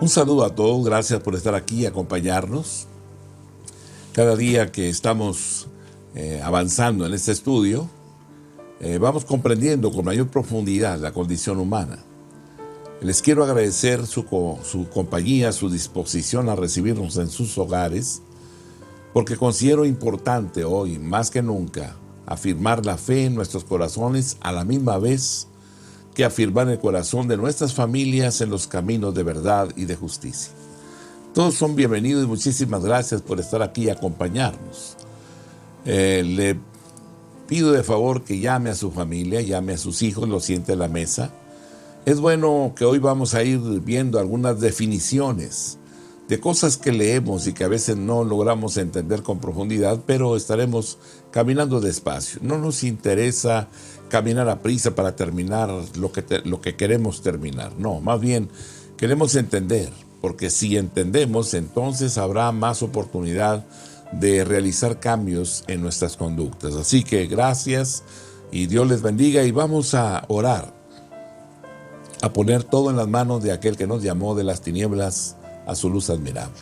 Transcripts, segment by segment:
Un saludo a todos, gracias por estar aquí y acompañarnos. Cada día que estamos avanzando en este estudio, vamos comprendiendo con mayor profundidad la condición humana. Les quiero agradecer su compañía, su disposición a recibirnos en sus hogares, porque considero importante hoy, más que nunca, afirmar la fe en nuestros corazones a la misma vez que afirmar el corazón de nuestras familias en los caminos de verdad y de justicia. Todos son bienvenidos y muchísimas gracias por estar aquí y acompañarnos. Le pido de favor que llame a su familia, llame a sus hijos, los siente a la mesa. Es bueno que hoy vamos a ir viendo algunas definiciones de cosas que leemos y que a veces no logramos entender con profundidad, pero estaremos caminando despacio. No nos interesa caminar a prisa para terminar lo que queremos terminar. No, más bien queremos entender, porque si entendemos, entonces habrá más oportunidad de realizar cambios en nuestras conductas. Así que gracias y Dios les bendiga, y vamos a orar, a poner todo en las manos de aquel que nos llamó de las tinieblas a su luz admirable.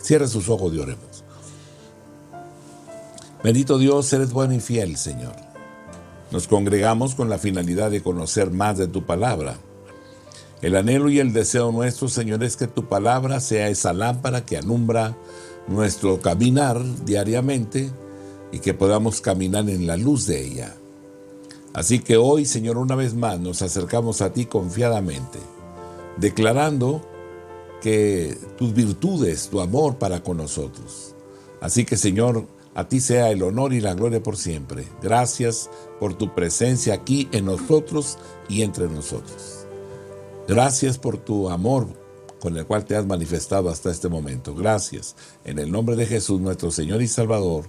Cierre sus ojos y oremos. Bendito Dios, eres bueno y fiel, Señor. Nos congregamos con la finalidad de conocer más de tu palabra. El anhelo y el deseo nuestro, Señor, es que tu palabra sea esa lámpara que alumbra nuestro caminar diariamente y que podamos caminar en la luz de ella. Así que hoy, Señor, una vez más nos acercamos a ti confiadamente, declarando que tus virtudes, tu amor para con nosotros. Así que, Señor, a ti sea el honor y la gloria por siempre. Gracias por tu presencia aquí en nosotros y entre nosotros. Gracias por tu amor con el cual te has manifestado hasta este momento. Gracias. En el nombre de Jesús, nuestro Señor y Salvador.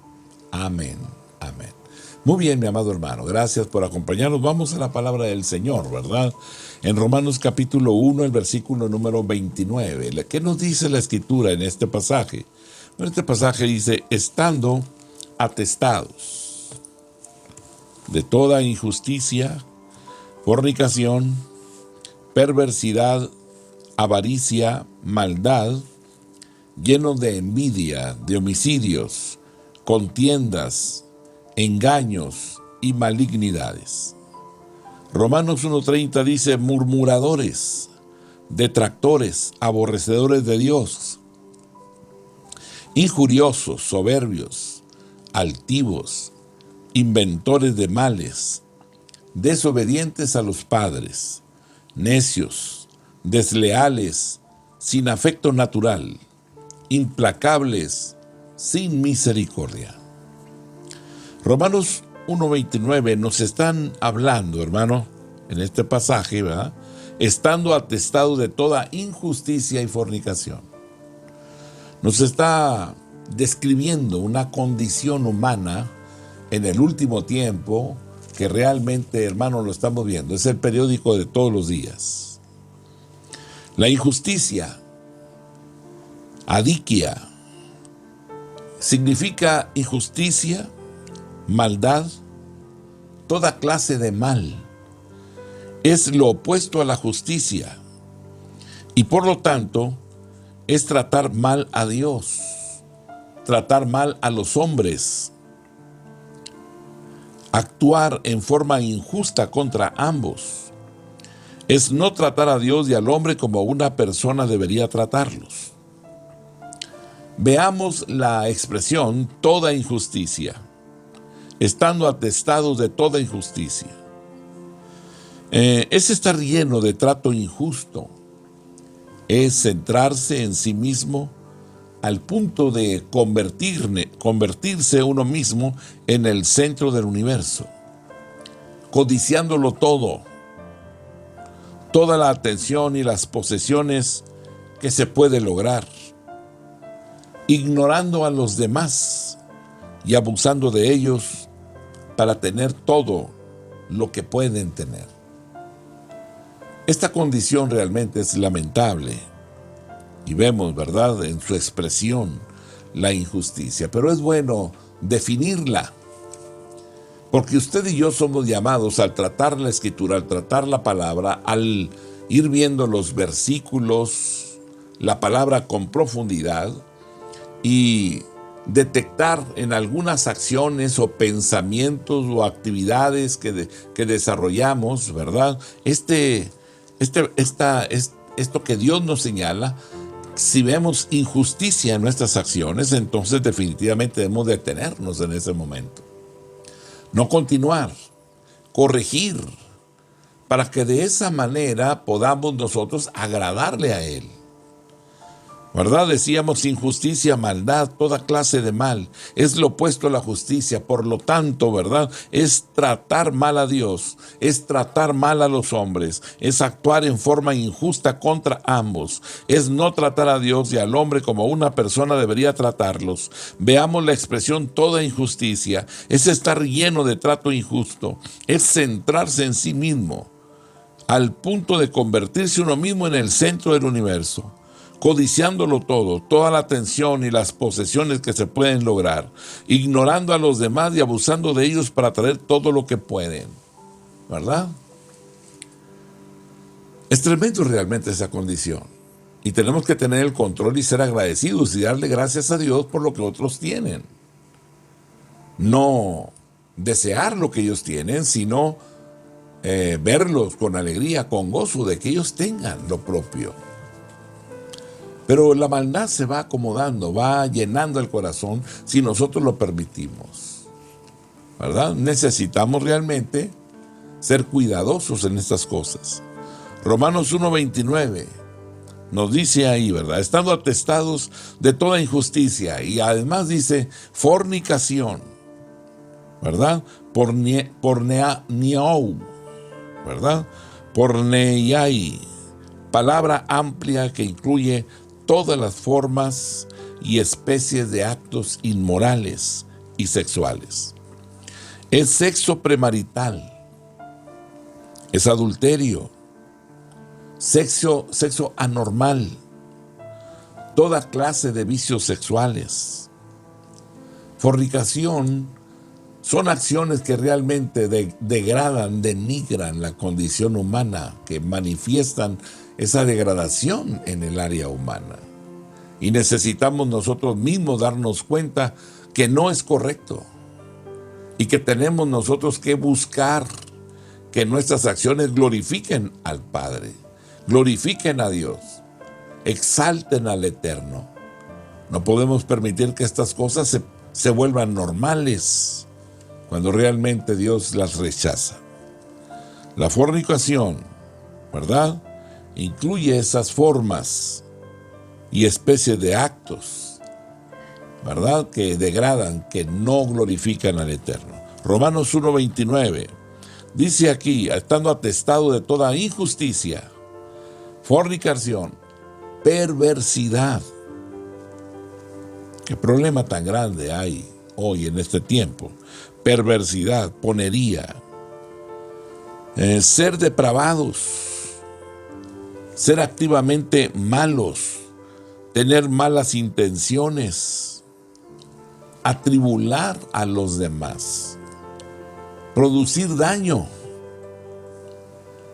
Amén. Amén. Muy bien, mi amado hermano, gracias por acompañarnos. Vamos a la palabra del Señor, ¿verdad? En Romanos capítulo 1, el versículo número 29. ¿Qué nos dice la Escritura en este pasaje? En este pasaje dice, estando atestados de toda injusticia, fornicación, perversidad, avaricia, maldad, llenos de envidia, de homicidios, contiendas, engaños y malignidades. Romanos 1:30 dice, murmuradores, detractores, aborrecedores de Dios, injuriosos, soberbios, altivos, inventores de males, desobedientes a los padres, necios, desleales, sin afecto natural, implacables, sin misericordia. Romanos 1:29 nos están hablando, hermano, en este pasaje, ¿verdad? Estando atestados de toda injusticia y fornicación. Nos está describiendo una condición humana en el último tiempo que realmente, hermano, lo estamos viendo. Es el periódico de todos los días. La injusticia, adiquia, significa injusticia, maldad, toda clase de mal. Es lo opuesto a la justicia y por lo tanto es tratar mal a Dios, tratar mal a los hombres, actuar en forma injusta contra ambos. Es no tratar a Dios y al hombre como una persona debería tratarlos. Veamos la expresión toda injusticia. Estando atestados de toda injusticia. Es estar lleno de trato injusto. Es centrarse en sí mismo al punto de convertirse uno mismo en el centro del universo, codiciándolo todo, toda la atención y las posesiones que se puede lograr, ignorando a los demás y abusando de ellos para tener todo lo que pueden tener. Esta condición realmente es lamentable y vemos, ¿verdad?, en su expresión la injusticia, pero es bueno definirla, porque usted y yo somos llamados al tratar la Escritura, al tratar la palabra, al ir viendo los versículos, la palabra con profundidad y detectar en algunas acciones o pensamientos o actividades que desarrollamos, ¿verdad? Esto que Dios nos señala. Si vemos injusticia en nuestras acciones, entonces definitivamente debemos detenernos en ese momento. No continuar, corregir, para que de esa manera podamos nosotros agradarle a Él. ¿Verdad? Decíamos injusticia, maldad, toda clase de mal. Es lo opuesto a la justicia. Por lo tanto, ¿verdad? Es tratar mal a Dios. Es tratar mal a los hombres. Es actuar en forma injusta contra ambos. Es no tratar a Dios y al hombre como una persona debería tratarlos. Veamos la expresión toda injusticia. Es estar lleno de trato injusto. Es centrarse en sí mismo, al punto de convertirse uno mismo en el centro del universo, codiciándolo todo, toda la atención y las posesiones que se pueden lograr, ignorando a los demás y abusando de ellos para traer todo lo que pueden, ¿verdad? Es tremendo realmente esa condición. Y tenemos que tener el control y ser agradecidos y darle gracias a Dios por lo que otros tienen. No desear lo que ellos tienen, sino verlos con alegría, con gozo de que ellos tengan lo propio. Pero la maldad se va acomodando, va llenando el corazón si nosotros lo permitimos, ¿verdad? Necesitamos realmente ser cuidadosos en estas cosas. Romanos 1:29 nos dice ahí, ¿verdad? Estando atestados de toda injusticia, y además dice fornicación, ¿verdad? Porneau, ¿verdad? Porneiai, palabra amplia que incluye todas las formas y especies de actos inmorales y sexuales. Es sexo premarital, es adulterio, sexo anormal, toda clase de vicios sexuales. Fornicación son acciones que realmente degradan, denigran la condición humana, que manifiestan esa degradación en el área humana. Y necesitamos nosotros mismos darnos cuenta que no es correcto y que tenemos nosotros que buscar que nuestras acciones glorifiquen al Padre, glorifiquen a Dios, exalten al Eterno. No podemos permitir que estas cosas se vuelvan normales cuando realmente Dios las rechaza. La fornicación, ¿verdad?, incluye esas formas y especies de actos, ¿verdad?, que degradan, que no glorifican al Eterno. Romanos 1:29 dice aquí, estando atestado de toda injusticia, fornicación, perversidad. ¿Qué problema tan grande hay hoy en este tiempo? Perversidad, ponería, ser depravados, ser activamente malos, tener malas intenciones, atribular a los demás, producir daño,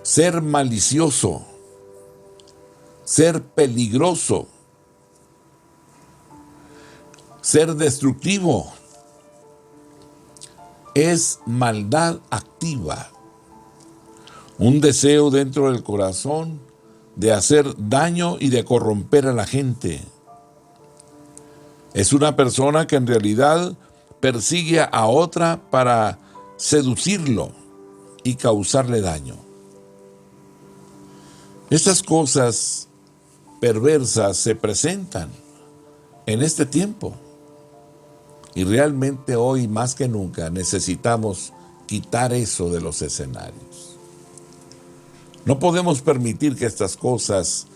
ser malicioso, ser peligroso, ser destructivo. Es maldad activa, un deseo dentro del corazón de hacer daño y de corromper a la gente. Es una persona que en realidad persigue a otra para seducirlo y causarle daño. Estas cosas perversas se presentan en este tiempo. Y realmente hoy más que nunca necesitamos quitar eso de los escenarios. No podemos permitir que estas cosas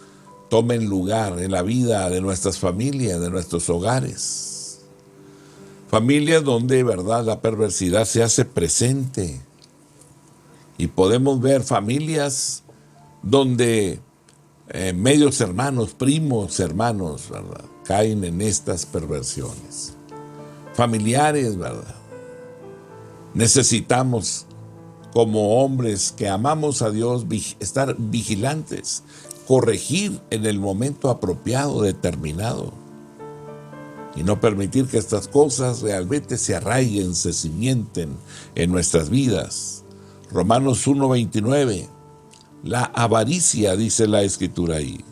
tomen lugar en la vida de nuestras familias, de nuestros hogares. Familias donde, ¿verdad?, la perversidad se hace presente. Y podemos ver familias donde medios hermanos, primos hermanos, ¿verdad?, caen en estas perversiones. Familiares, ¿verdad? Necesitamos, como hombres que amamos a Dios, estar vigilantes, corregir en el momento apropiado, determinado. Y no permitir que estas cosas realmente se arraiguen, se cimienten en nuestras vidas. Romanos 1:29, la avaricia, dice la Escritura ahí,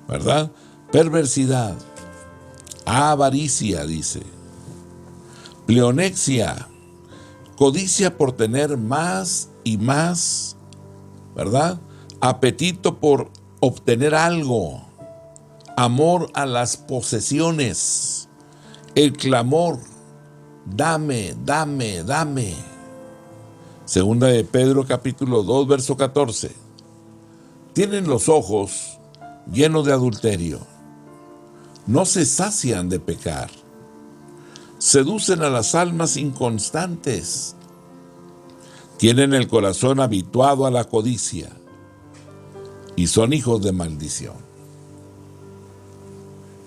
¿verdad? Perversidad, avaricia, dice. Pleonexia, codicia por tener más y más, ¿verdad? Apetito por obtener algo, amor a las posesiones, el clamor, dame, dame, dame. Segunda de Pedro capítulo 2, verso 14. Tienen los ojos llenos de adulterio, no se sacian de pecar, seducen a las almas inconstantes, tienen el corazón habituado a la codicia y son hijos de maldición.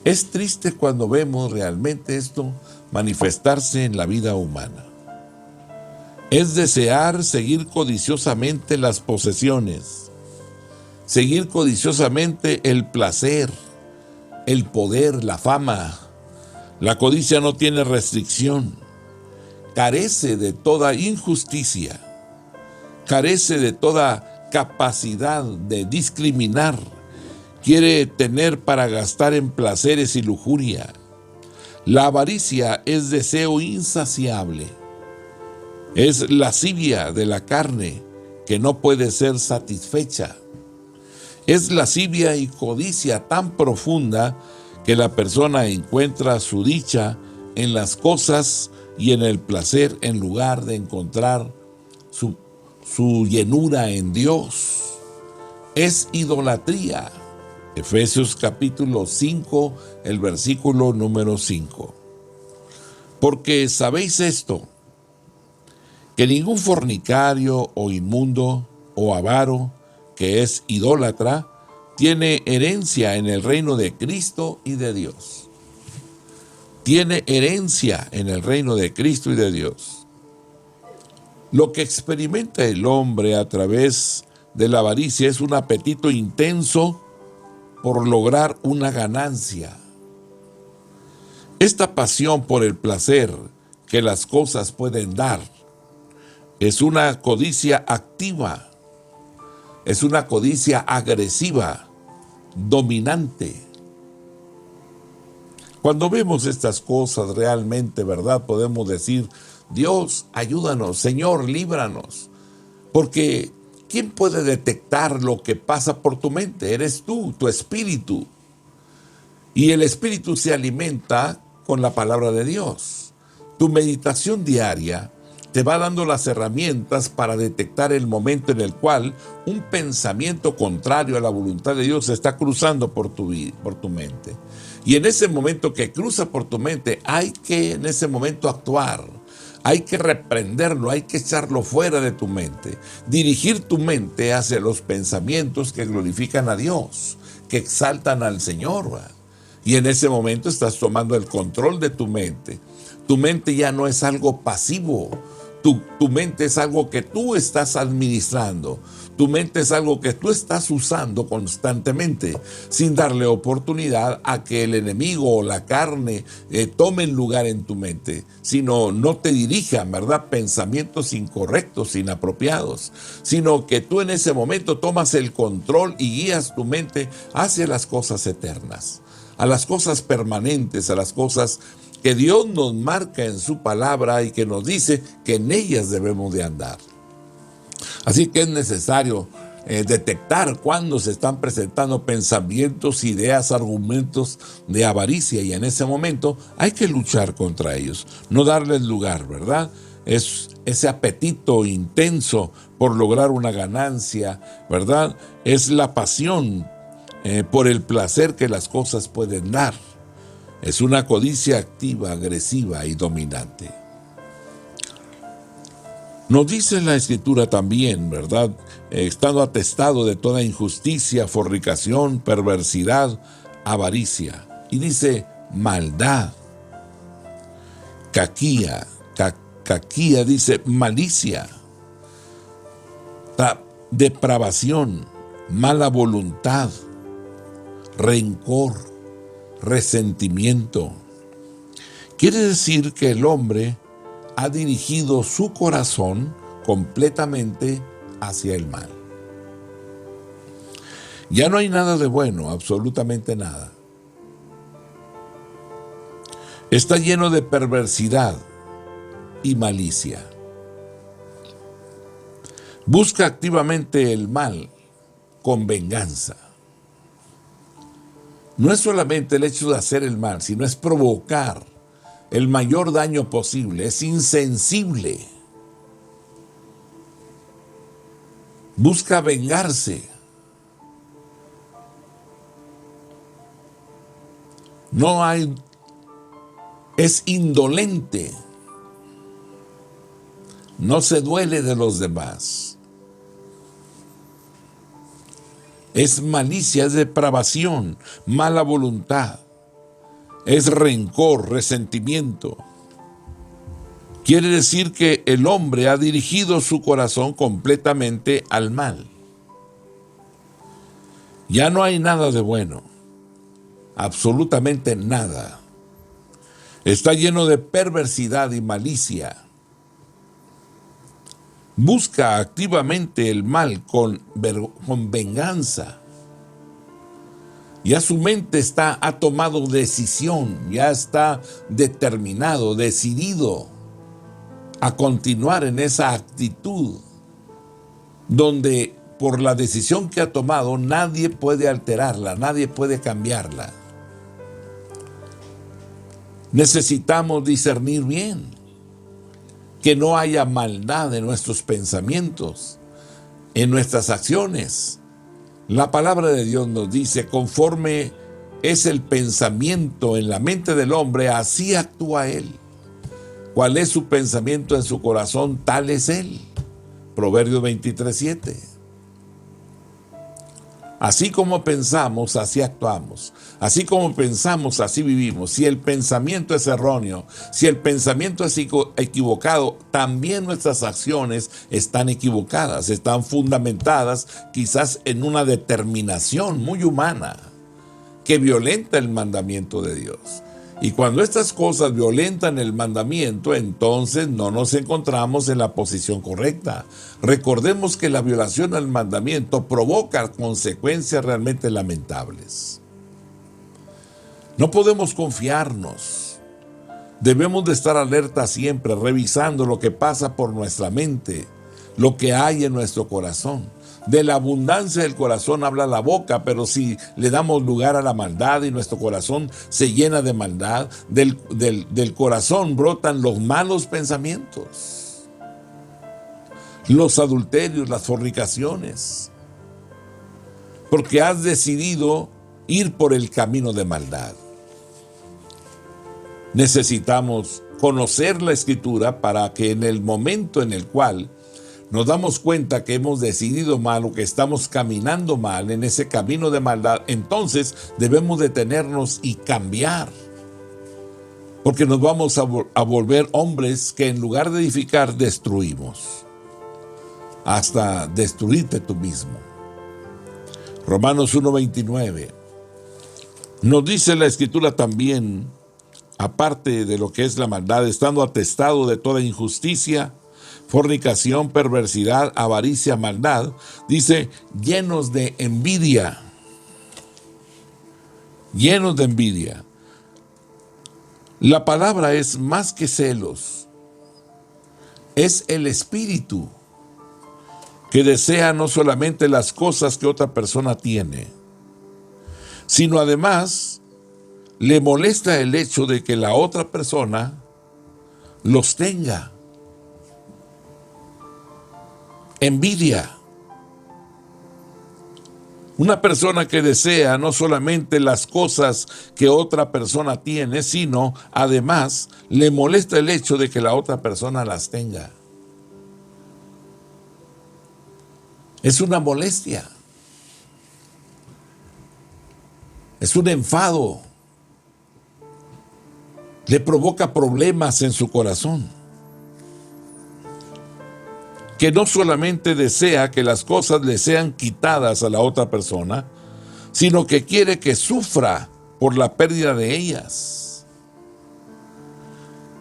Es triste cuando vemos realmente esto manifestarse en la vida humana. Es desear seguir codiciosamente las posesiones, seguir codiciosamente el placer, el poder, la fama. La codicia no tiene restricción, carece de toda injusticia, carece de toda capacidad de discriminar, quiere tener para gastar en placeres y lujuria. La avaricia es deseo insaciable, es lascivia de la carne que no puede ser satisfecha. Es lascivia y codicia tan profunda que la persona encuentra su dicha en las cosas y en el placer en lugar de encontrar su llenura en Dios. Es idolatría. Efesios capítulo 5, el versículo número 5. Porque sabéis esto, que ningún fornicario o inmundo o avaro, que es idólatra, tiene herencia en el reino de Cristo y de Dios. Tiene herencia en el reino de Cristo y de Dios. Lo que experimenta el hombre a través de la avaricia es un apetito intenso por lograr una ganancia. Esta pasión por el placer que las cosas pueden dar es una codicia activa, es una codicia agresiva, dominante. Cuando vemos estas cosas realmente, ¿verdad? Podemos decir, Dios, ayúdanos, Señor, líbranos. Porque ¿quién puede detectar lo que pasa por tu mente? Eres tú, tu espíritu. Y el espíritu se alimenta con la palabra de Dios. Tu meditación diaria te va dando las herramientas para detectar el momento en el cual un pensamiento contrario a la voluntad de Dios está cruzando por tu mente. Y en ese momento que cruza por tu mente, hay que en ese momento actuar. Hay que reprenderlo, hay que echarlo fuera de tu mente. Dirigir tu mente hacia los pensamientos que glorifican a Dios, que exaltan al Señor. Y en ese momento estás tomando el control de tu mente. Tu mente ya no es algo pasivo. Tu mente es algo que tú estás administrando. Tu mente es algo que tú estás usando constantemente, sin darle oportunidad a que el enemigo o la carne tomen lugar en tu mente, sino no te dirijan, ¿verdad? Pensamientos incorrectos, inapropiados, sino que tú en ese momento tomas el control y guías tu mente hacia las cosas eternas, a las cosas permanentes, a las cosas que Dios nos marca en su palabra y que nos dice que en ellas debemos de andar. Así que es necesario detectar cuando se están presentando pensamientos, ideas, argumentos de avaricia, y en ese momento hay que luchar contra ellos, no darles lugar, ¿verdad? Es ese apetito intenso por lograr una ganancia, ¿verdad? Es la pasión por el placer que las cosas pueden dar. Es una codicia activa, agresiva y dominante. Nos dice la Escritura también, ¿verdad? Estando atestado de toda injusticia, fornicación, perversidad, avaricia. Y dice maldad, caquía dice malicia, depravación, mala voluntad, rencor, resentimiento. Quiere decir que el hombre ha dirigido su corazón completamente hacia el mal. Ya no hay nada de bueno, absolutamente nada. Está lleno de perversidad y malicia. Busca activamente el mal con venganza. No es solamente el hecho de hacer el mal, sino es provocar el mayor daño posible. Es insensible. Busca vengarse. Es indolente. No se duele de los demás. Es malicia, es depravación, mala voluntad. Es rencor, resentimiento. Quiere decir que el hombre ha dirigido su corazón completamente al mal. Ya no hay nada de bueno, absolutamente nada. Está lleno de perversidad y malicia. Busca activamente el mal con venganza. Ya su mente ha tomado decisión, ya está determinado, decidido a continuar en esa actitud donde por la decisión que ha tomado nadie puede alterarla, nadie puede cambiarla. Necesitamos discernir bien, que no haya maldad en nuestros pensamientos, en nuestras acciones. La palabra de Dios nos dice, conforme es el pensamiento en la mente del hombre, así actúa él. ¿Cuál es su pensamiento en su corazón? Tal es él. Proverbios 23:7. Así como pensamos, así actuamos. Así como pensamos, así vivimos. Si el pensamiento es erróneo, si el pensamiento es equivocado, también nuestras acciones están equivocadas, están fundamentadas quizás en una determinación muy humana que violenta el mandamiento de Dios. Y cuando estas cosas violentan el mandamiento, entonces no nos encontramos en la posición correcta. Recordemos que la violación al mandamiento provoca consecuencias realmente lamentables. No podemos confiarnos. Debemos de estar alerta siempre, revisando lo que pasa por nuestra mente, lo que hay en nuestro corazón. De la abundancia del corazón habla la boca, pero si le damos lugar a la maldad y nuestro corazón se llena de maldad, del corazón brotan los malos pensamientos, los adulterios, las fornicaciones, porque has decidido ir por el camino de maldad. Necesitamos conocer la Escritura para que en el momento en el cual nos damos cuenta que hemos decidido mal o que estamos caminando mal en ese camino de maldad, entonces debemos detenernos y cambiar. Porque nos vamos a volver hombres que en lugar de edificar, destruimos. Hasta destruirte tú mismo. Romanos 1:29. Nos dice la Escritura también, aparte de lo que es la maldad, estando atestado de toda injusticia, fornicación, perversidad, avaricia, maldad, dice, llenos de envidia. Llenos de envidia. La palabra es más que celos. Es el espíritu que desea no solamente las cosas que otra persona tiene, sino además le molesta el hecho de que la otra persona los tenga. Envidia. Una persona que desea no solamente las cosas que otra persona tiene, sino además le molesta el hecho de que la otra persona las tenga. Es una molestia. Es un enfado. Le provoca problemas en su corazón. que no solamente desea que las cosas le sean quitadas a la otra persona, sino que quiere que sufra por la pérdida de ellas.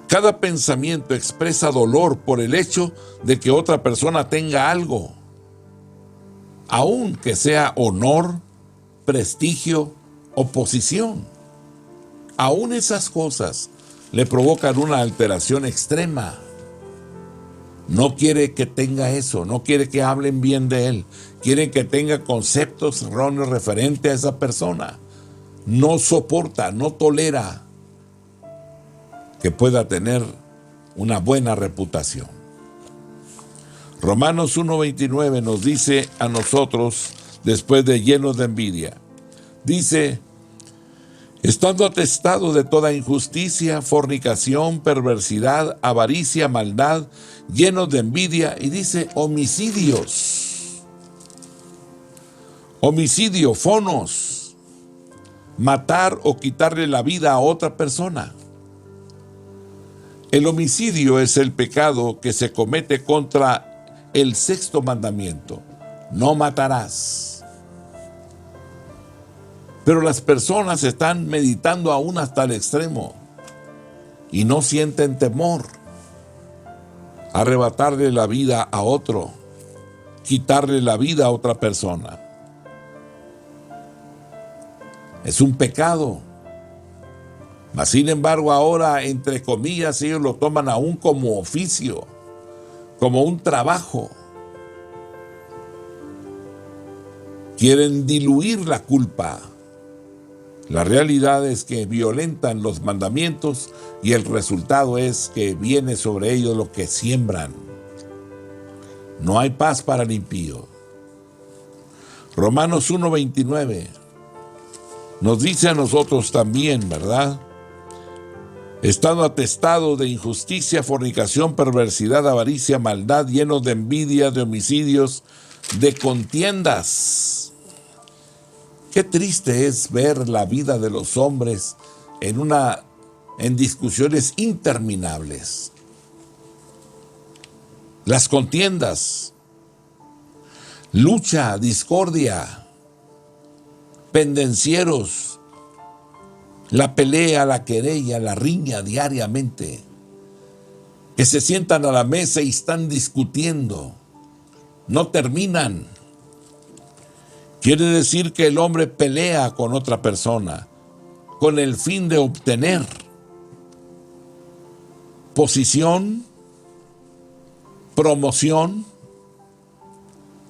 Cada pensamiento expresa dolor por el hecho de que otra persona tenga algo, aun que sea honor, prestigio o posición. Aún esas cosas le provocan una alteración extrema. No quiere que tenga eso, no quiere que hablen bien de él, quiere que tenga conceptos erróneos referente a esa persona. No soporta, no tolera que pueda tener una buena reputación. Romanos 1:29 nos dice a nosotros, después de llenos de envidia, dice: estando atestados de toda injusticia, fornicación, perversidad, avaricia, maldad, llenos de envidia, y dice homicidios. Homicidio, fonos, matar o quitarle la vida a otra persona. El homicidio es el pecado que se comete contra el sexto mandamiento: no matarás. Pero las personas están meditando aún hasta el extremo y no sienten temor. Arrebatarle la vida a otro, quitarle la vida a otra persona. Es un pecado. Mas sin embargo ahora, entre comillas, ellos lo toman aún como oficio, como un trabajo. Quieren diluir la culpa. La realidad es que violentan los mandamientos y el resultado es que viene sobre ellos lo que siembran. No hay paz para el impío. Romanos 1:29 nos dice a nosotros también, ¿verdad? Estando atestados de injusticia, fornicación, perversidad, avaricia, maldad, llenos de envidia, de homicidios, de contiendas. Qué triste es ver la vida de los hombres en discusiones interminables. Las contiendas, lucha, discordia, pendencieros, la pelea, la querella, la riña diariamente, que se sientan a la mesa y están discutiendo, no terminan. Quiere decir que el hombre pelea con otra persona con el fin de obtener posición, promoción,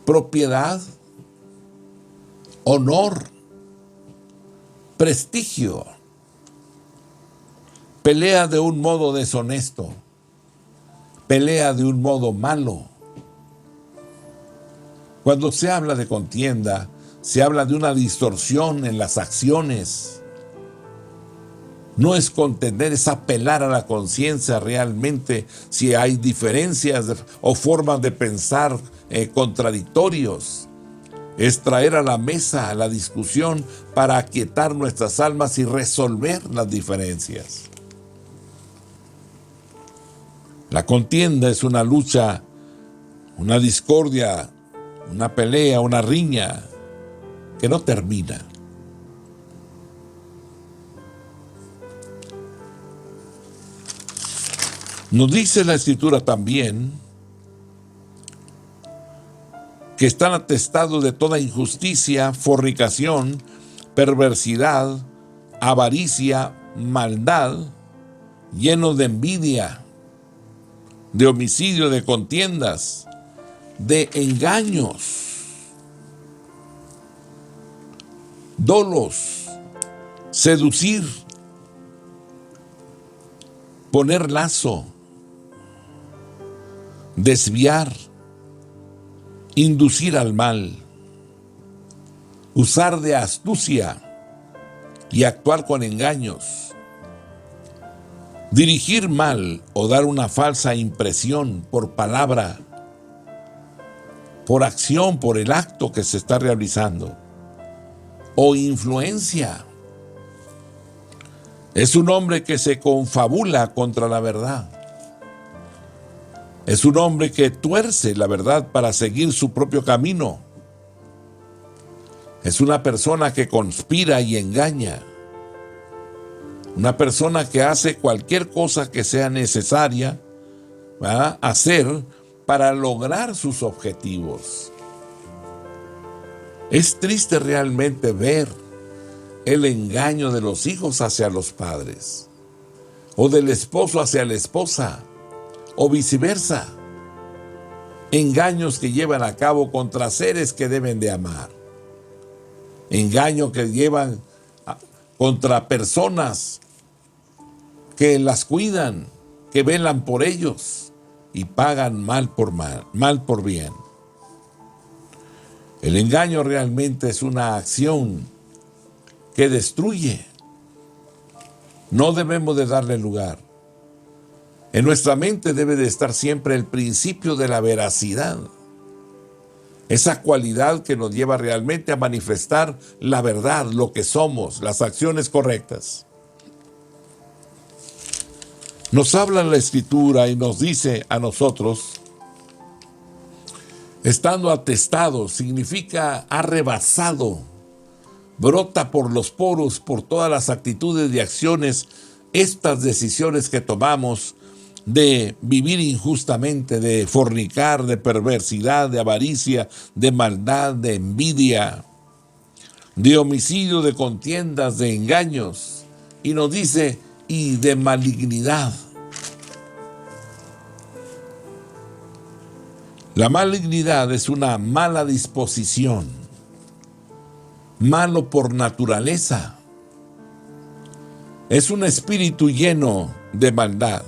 propiedad, honor, prestigio. Pelea de un modo deshonesto, pelea de un modo malo. Cuando se habla de contienda, se habla de una distorsión en las acciones. No es contender, es apelar a la conciencia realmente si hay diferencias o formas de pensar contradictorios. Es traer a la mesa la discusión para aquietar nuestras almas y resolver las diferencias. La contienda es una lucha, una discordia, una pelea, una riña que no termina. Nos dice la Escritura también que están atestados de toda injusticia, fornicación, perversidad, avaricia, maldad, llenos de envidia, de homicidio, de contiendas, de engaños, dolos, seducir, poner lazo, desviar, inducir al mal, usar de astucia y actuar con engaños, dirigir mal o dar una falsa impresión por palabra, por acción, por el acto que se está realizando, o influencia. Es un hombre que se confabula contra la verdad. Es un hombre que tuerce la verdad para seguir su propio camino. Es una persona que conspira y engaña. Una persona que hace cualquier cosa que sea necesaria, ¿verdad?, hacer para lograr sus objetivos. Es triste realmente ver el engaño de los hijos hacia los padres, o del esposo hacia la esposa, o viceversa. Engaños que llevan a cabo contra seres que deben de amar. Engaños que llevan contra personas que las cuidan, que velan por ellos y pagan mal por bien. El engaño realmente es una acción que destruye. No debemos de darle lugar. En nuestra mente debe de estar siempre el principio de la veracidad. Esa cualidad que nos lleva realmente a manifestar la verdad, lo que somos, las acciones correctas. Nos habla la Escritura y nos dice a nosotros, estando atestado, significa ha rebasado, brota por los poros, por todas las actitudes y acciones, estas decisiones que tomamos de vivir injustamente, de fornicar, de perversidad, de avaricia, de maldad, de envidia, de homicidio, de contiendas, de engaños. Y nos dice, y de malignidad. La malignidad es una mala disposición, malo por naturaleza. Es un espíritu lleno de maldad,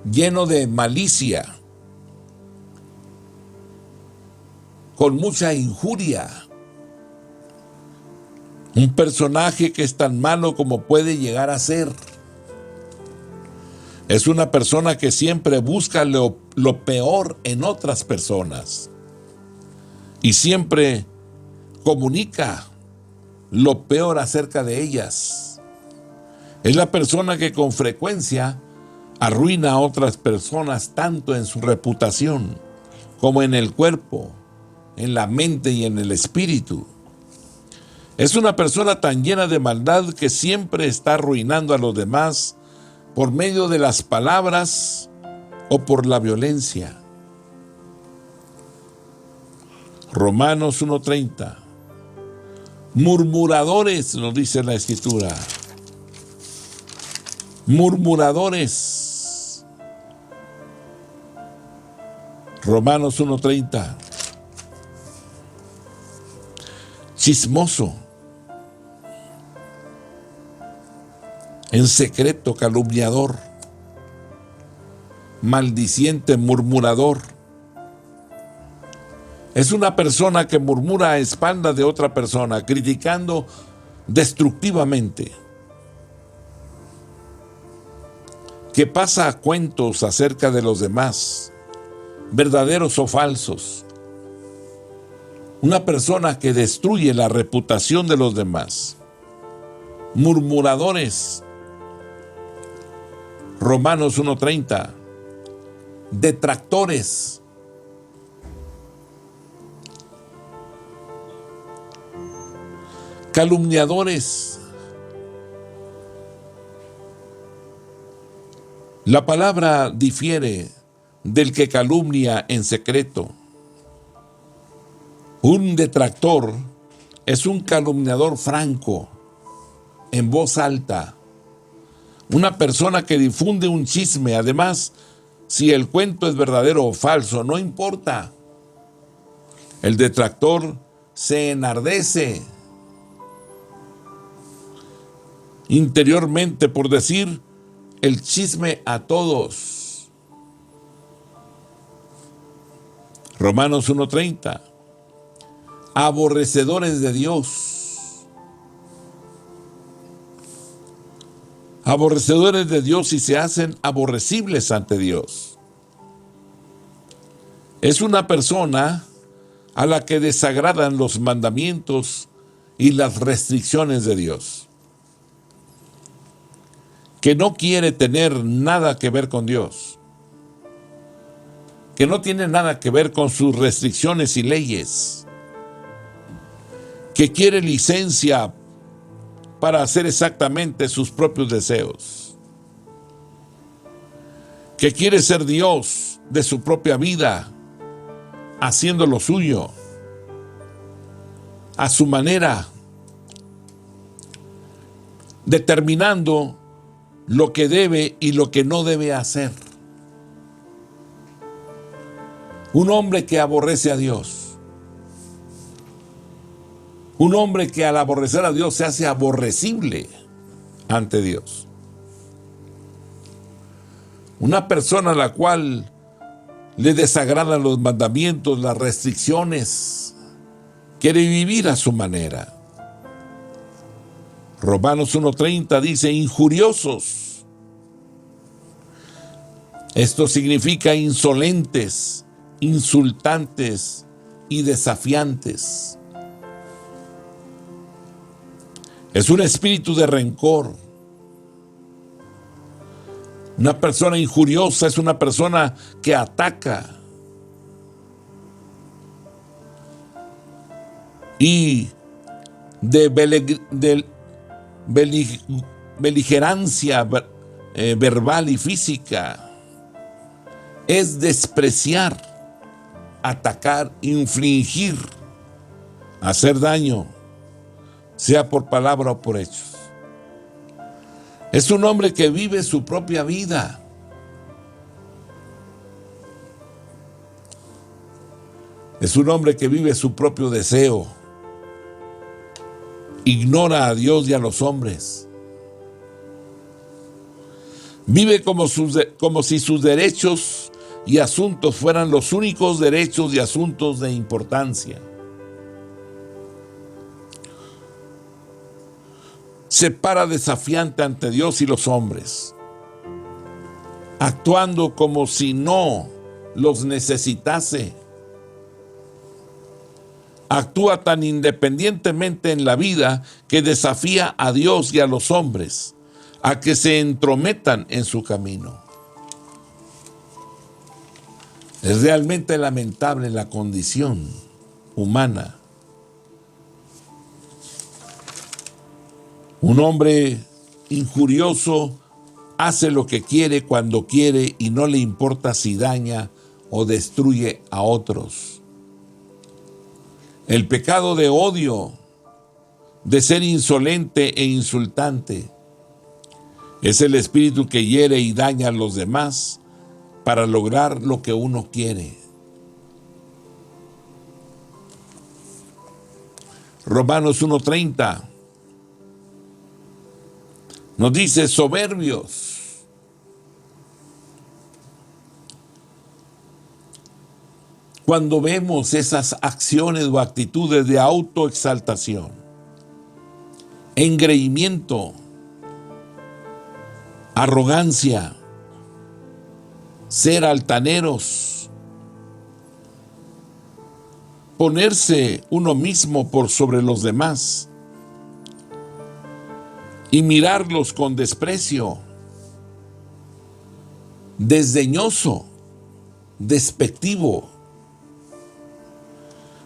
lleno de malicia, con mucha injuria. Un personaje que es tan malo como puede llegar a ser. Es una persona que siempre busca lo peor en otras personas y siempre comunica lo peor acerca de ellas. Es la persona que con frecuencia arruina a otras personas tanto en su reputación como en el cuerpo, en la mente y en el espíritu. Es una persona tan llena de maldad que siempre está arruinando a los demás por medio de las palabras o por la violencia. Romanos 1:30. Murmuradores, nos dice la Escritura. Murmuradores. Romanos 1:30. Chismoso. En secreto, calumniador. Maldiciente, murmurador. Es una persona que murmura a espaldas de otra persona, criticando destructivamente. Que pasa cuentos acerca de los demás, verdaderos o falsos. Una persona que destruye la reputación de los demás. Murmuradores. Romanos 1:30. Detractores. Calumniadores. La palabra difiere del que calumnia en secreto. Un detractor es un calumniador franco, en voz alta. Una persona que difunde un chisme, además, si el cuento es verdadero o falso, no importa. El detractor se enardece interiormente por decir el chisme a todos. Romanos 1:30. Aborrecedores de Dios. Aborrecedores de Dios y se hacen aborrecibles ante Dios. Es una persona a la que desagradan los mandamientos y las restricciones de Dios, que no quiere tener nada que ver con Dios. que no tiene nada que ver con sus restricciones y leyes, que quiere licencia para hacer exactamente sus propios deseos, que quiere ser Dios de su propia vida, haciendo lo suyo, a su manera, determinando lo que debe y lo que no debe hacer. Un hombre que aborrece a Dios. Un hombre que al aborrecer a Dios se hace aborrecible ante Dios. Una persona a la cual le desagradan los mandamientos, las restricciones, quiere vivir a su manera. Romanos 1:30 dice injuriosos. Esto significa insolentes, insultantes y desafiantes. Es un espíritu de rencor. Una persona injuriosa es una persona que ataca y de beligerancia verbal y física. Es despreciar, atacar, infligir, hacer daño, sea por palabra o por hechos. Es un hombre que vive su propia vida. Es un hombre que vive su propio deseo. Ignora a Dios y a los hombres. Vive como si sus derechos y asuntos fueran los únicos derechos y asuntos de importancia. Se para desafiante ante Dios y los hombres, actuando como si no los necesitase. Actúa tan independientemente en la vida que desafía a Dios y a los hombres a que se entrometan en su camino. Es realmente lamentable la condición humana. Un hombre injurioso hace lo que quiere cuando quiere y no le importa si daña o destruye a otros. El pecado de odio, de ser insolente e insultante, es el espíritu que hiere y daña a los demás para lograr lo que uno quiere. Romanos 1:30 nos dice soberbios. Cuando vemos esas acciones o actitudes de autoexaltación, engreimiento, arrogancia, ser altaneros, ponerse uno mismo por sobre los demás y mirarlos con desprecio, desdeñoso, despectivo,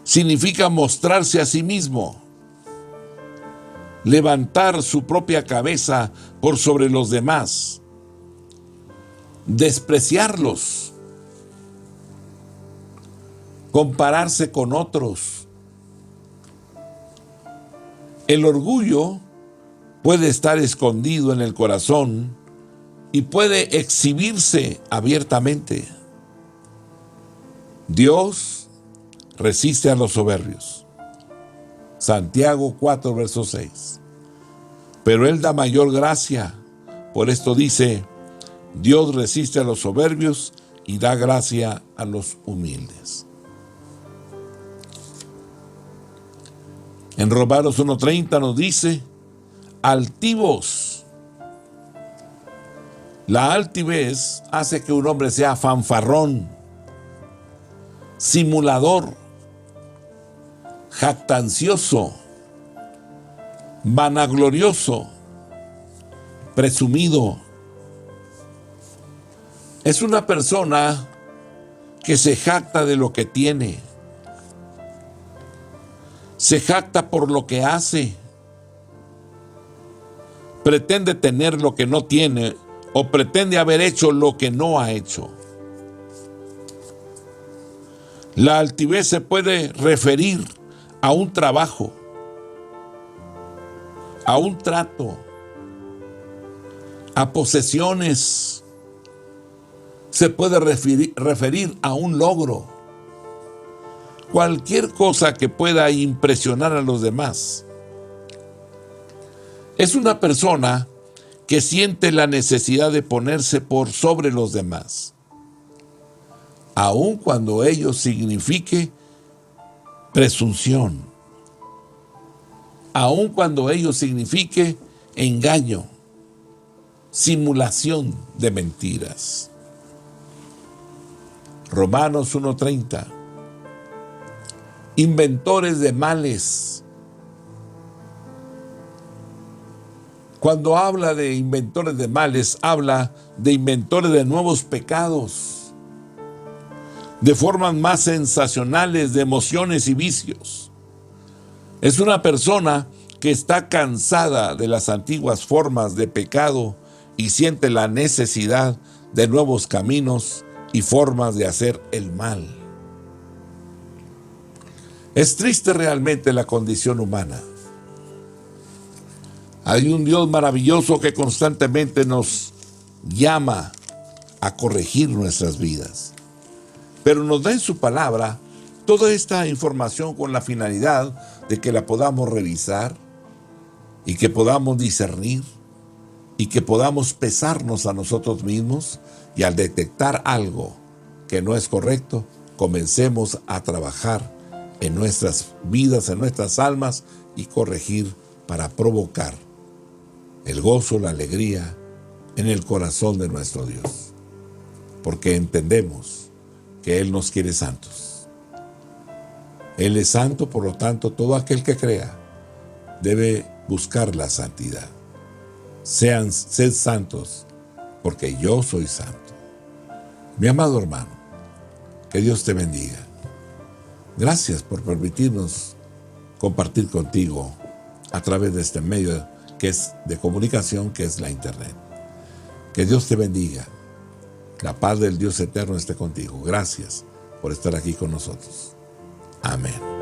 significa mostrarse a sí mismo, levantar su propia cabeza por sobre los demás, despreciarlos, compararse con otros. El orgullo puede estar escondido en el corazón y puede exhibirse abiertamente. Dios resiste a los soberbios. Santiago 4, verso 6. Pero Él da mayor gracia. Por esto dice, Dios resiste a los soberbios y da gracia a los humildes. En Romanos 1:30 nos dice, altivos. La altivez hace que un hombre sea fanfarrón, simulador, jactancioso, vanaglorioso, presumido. Es una persona que se jacta de lo que tiene, se jacta por lo que hace, pretende tener lo que no tiene o pretende haber hecho lo que no ha hecho. La altivez se puede referir a un trabajo, a un trato, a posesiones. Se puede referir a un logro. Cualquier cosa que pueda impresionar a los demás. Es una persona que siente la necesidad de ponerse por sobre los demás, aun cuando ello signifique presunción, aun cuando ello signifique engaño, simulación de mentiras. Romanos 1:30. Inventores de males. Cuando habla de inventores de males, habla de inventores de nuevos pecados, de formas más sensacionales, de emociones y vicios. Es una persona que está cansada de las antiguas formas de pecado y siente la necesidad de nuevos caminos y formas de hacer el mal. Es triste realmente la condición humana. Hay un Dios maravilloso que constantemente nos llama a corregir nuestras vidas, pero nos da en su palabra toda esta información con la finalidad de que la podamos revisar y que podamos discernir y que podamos pesarnos a nosotros mismos, y al detectar algo que no es correcto, comencemos a trabajar en nuestras vidas, en nuestras almas, y corregir para provocar el gozo, la alegría en el corazón de nuestro Dios. Porque entendemos que Él nos quiere santos. Él es santo, por lo tanto, todo aquel que crea debe buscar la santidad. Sed santos, porque yo soy santo. Mi amado hermano, que Dios te bendiga. Gracias por permitirnos compartir contigo a través de este medio que es de comunicación, que es la internet. Que Dios te bendiga. La paz del Dios eterno esté contigo. Gracias por estar aquí con nosotros. Amén.